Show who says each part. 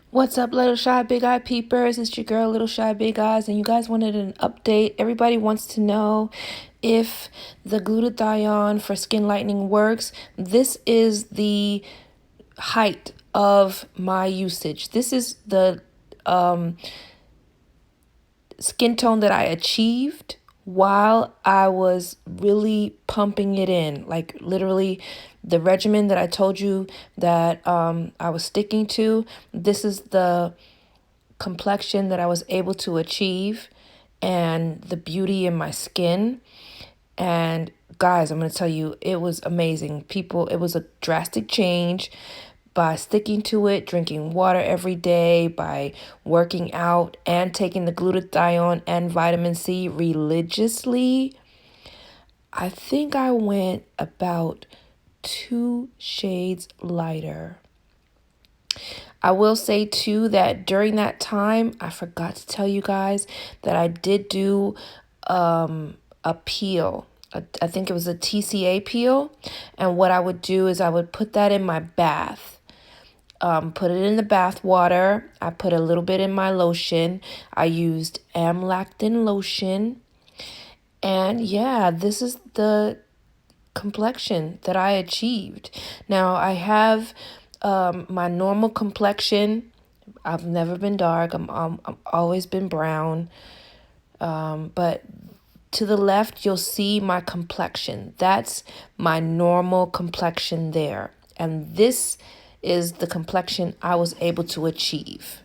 Speaker 1: What's up, little shy big eye peepers? It's your girl, little shy big eyes, and you guys wanted an update. Everybody wants to know if the glutathione for skin lightening works. This is the height of my usage. This is the skin tone that I achieved while I was really pumping it in. Like literally the regimen that I told you that I was sticking to. This is the complexion that I was able to achieve and the beauty in my skin. And guys, I'm going to tell you, it was amazing. People, it was a drastic change by sticking to it, drinking water every day, by working out and taking the glutathione and vitamin C religiously. I think I went about 2 shades lighter. I will say too that during that time, I forgot to tell you guys that I did do a peel. I think it was a TCA peel. And what I would do is I would put that in my bath. Put it in the bath water. I put a little bit in my lotion. I used amlactin lotion. And yeah, this is the complexion that I achieved. Now I have my normal complexion. I've never been dark. I'm always been brown. But to the left, you'll see my complexion. That's my normal complexion there. And this is the complexion I was able to achieve.